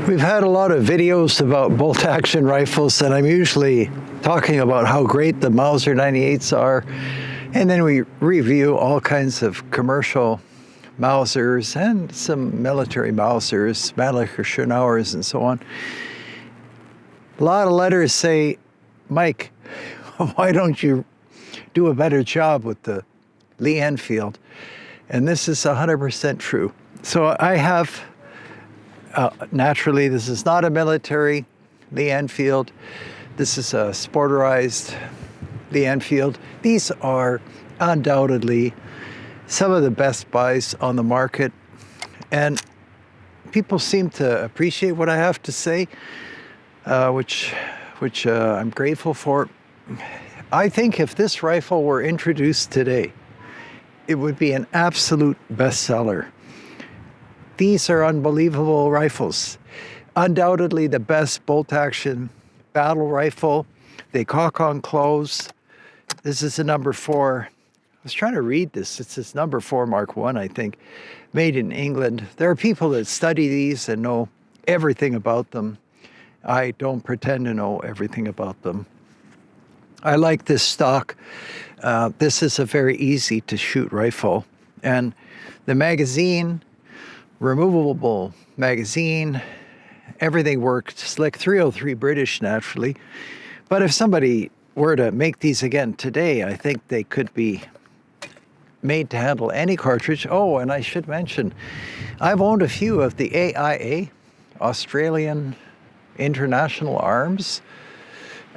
We've had a lot of videos about bolt-action rifles, and I'm usually talking about how great the Mauser 98s are, and then we review all kinds of commercial Mausers and some military Mausers, Mannlicher Schönauers, and so on. A lot of letters say, Mike, why don't you do a better job with the Lee Enfield? And this is 100% true. So I have, naturally, this is not a military Lee Enfield. This is a sporterized Lee Enfield. These are undoubtedly some of the best buys on the market. And people seem to appreciate what I have to say, which I'm grateful for. I think if this rifle were introduced today, it would be an absolute bestseller. These are unbelievable rifles. Undoubtedly the best bolt-action battle rifle. They cock on close. This is a number 4. I was trying to read this. It's this number 4 Mark I, I think, made in England. There are people that study these and know everything about them. I don't pretend to know everything about them. I like this stock. This is a very easy to shoot rifle. And the magazine, removable magazine, everything worked slick. 303 British, naturally. But if somebody were to make these again today, I think they could be made to handle any cartridge. Oh, and I should mention, I've owned a few of the AIA, Australian International Arms.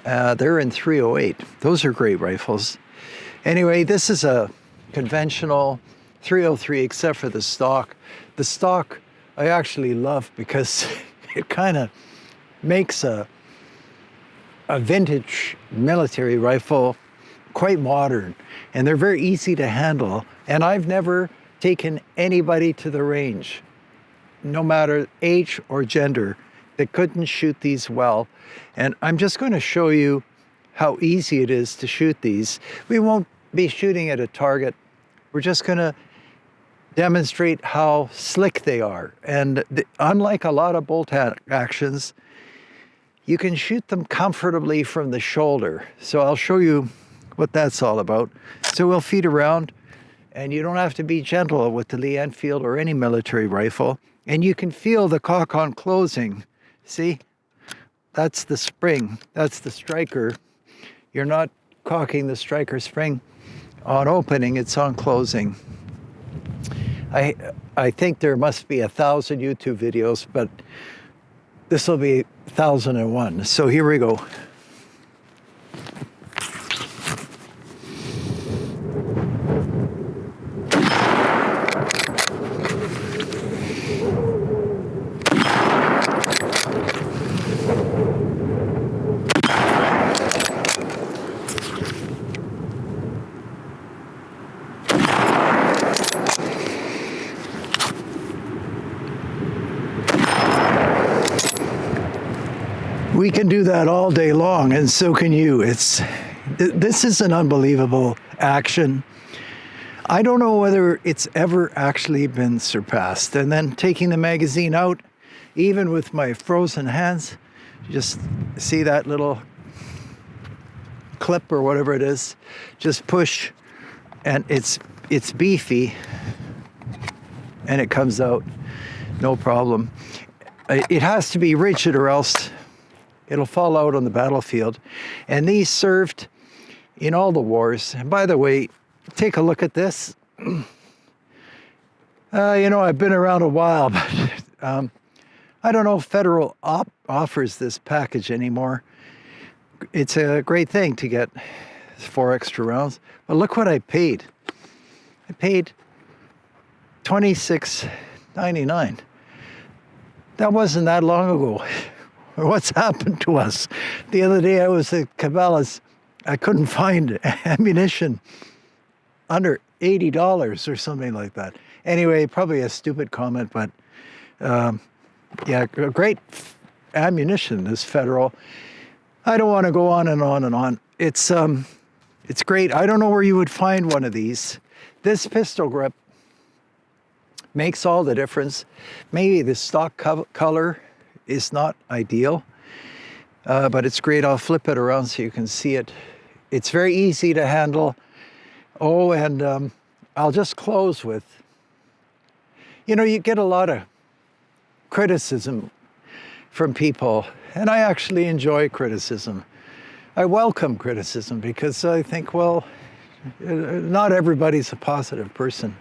They're in 308. Those are great rifles. Anyway, this is a conventional 303, except for the stock. The stock I actually love because it kind of makes a vintage military rifle quite modern, and they're very easy to handle. And I've never taken anybody to the range, no matter age or gender, that couldn't shoot these well. And I'm just going to show you how easy it is to shoot these. We won't be shooting at a target. We're just going to demonstrate how slick they are. And unlike a lot of bolt actions, you can shoot them comfortably from the shoulder. So I'll show you what that's all about. So we'll feed around, and you don't have to be gentle with the Lee Enfield or any military rifle. And you can feel the cock on closing. See, that's the spring, that's the striker. You're not cocking the striker spring on opening, it's on closing. I think there must be 1,000 YouTube videos, but this will be 1,001. So here we go. We can do that all day long, and so can you. This is an unbelievable action. I don't know whether it's ever actually been surpassed. And then taking the magazine out, even with my frozen hands, just see that little clip or whatever it is, just push, and it's beefy, and it comes out, no problem. It has to be rigid or else it'll fall out on the battlefield. And these served in all the wars. And by the way, take a look at this. You know, I've been around a while, but I don't know if Federal offers this package anymore. It's a great thing to get 4 extra rounds. But look what I paid. I paid $26.99. That wasn't that long ago. What's happened to us? The other day I was at Cabela's. I couldn't find ammunition under $80 or something like that. Anyway, probably a stupid comment, but yeah, great ammunition is Federal. I don't want to go on and on and on. It's great. I don't know where you would find one of these. This pistol grip makes all the difference. Maybe the stock color is not ideal, but it's great. I'll flip it around so you can see it. It's very easy to handle. Oh, and I'll just close with, you get a lot of criticism from people, and I actually enjoy criticism. I welcome criticism because I think, well, not everybody's a positive person.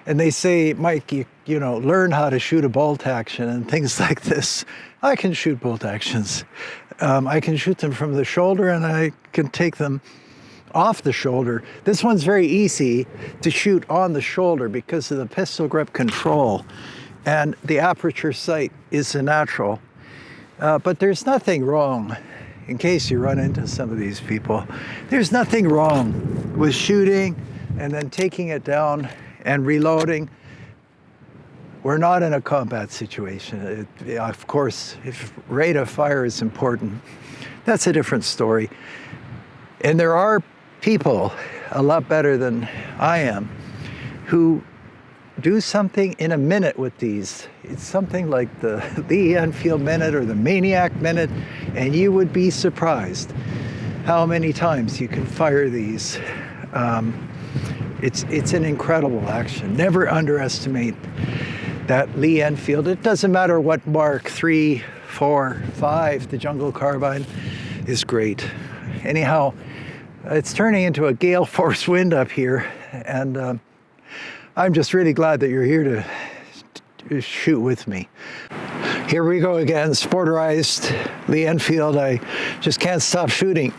And they say, Mike, you learn how to shoot a bolt action and things like this. I can shoot bolt actions. I can shoot them from the shoulder, and I can take them off the shoulder. This one's very easy to shoot on the shoulder because of the pistol grip control, and the aperture sight is a natural. But there's nothing wrong, in case you run into some of these people, there's nothing wrong with shooting and then taking it down and reloading. We're not in a combat situation. Of course, if rate of fire is important, that's a different story. And there are people a lot better than I am who do something in a minute with these. It's something like the Lee Enfield minute or the Maniac minute, and you would be surprised how many times you can fire these. It's an incredible action. Never underestimate that Lee Enfield. It doesn't matter what Mark 3, 4, 5, the jungle carbine is great. Anyhow, it's turning into a gale force wind up here, and I'm just really glad that you're here to shoot with me. Here we go again, sporterized Lee Enfield. I just can't stop shooting.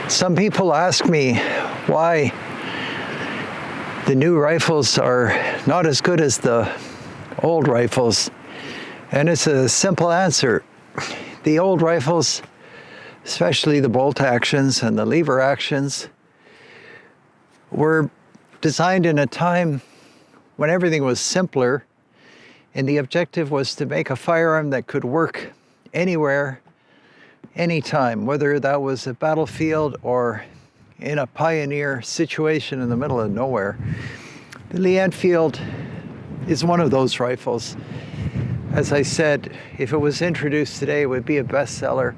Some people ask me why the new rifles are not as good as the old rifles, and it's a simple answer. The old rifles, especially the bolt actions and the lever actions, were designed in a time when everything was simpler, and the objective was to make a firearm that could work anywhere, anytime, whether that was a battlefield or in a pioneer situation in the middle of nowhere. The Lee Enfield is one of those rifles. As I said, if it was introduced today, it would be a bestseller,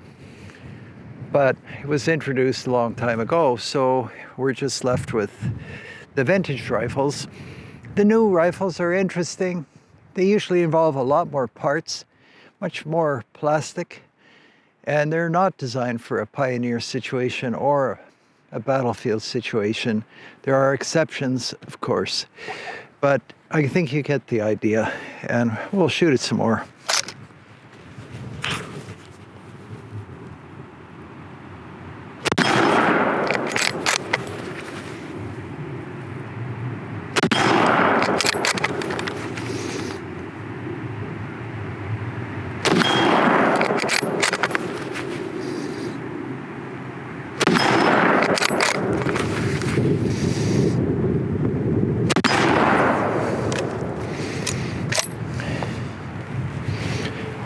but it was introduced a long time ago, so we're just left with the vintage rifles. The new rifles are interesting. They usually involve a lot more parts, much more plastic, and they're not designed for a pioneer situation or a battlefield situation. There are exceptions, of course, but I think you get the idea, and we'll shoot it some more.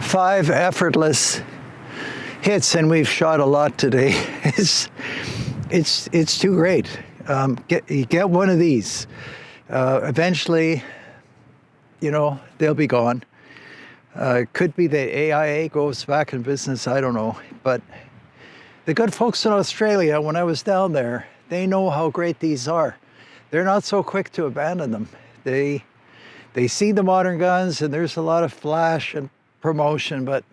Five effortless hits, and we've shot a lot today. It's too great. Get one of these. Eventually, they'll be gone. It could be the AIA goes back in business, I don't know. But the good folks in Australia, when I was down there, they know how great these are. They're not so quick to abandon them. They see the modern guns, and there's a lot of flash and promotion, but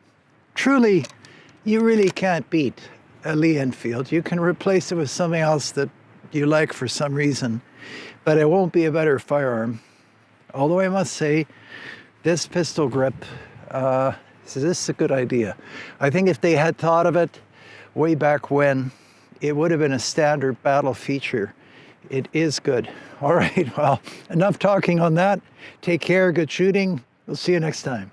truly, you really can't beat a Lee Enfield. You can replace it with something else that you like for some reason, but it won't be a better firearm. Although I must say, this pistol grip, this is a good idea. I think if they had thought of it way back when, it would have been a standard battle feature. It is good. All right, well, enough talking on that. Take care, good shooting. We'll see you next time.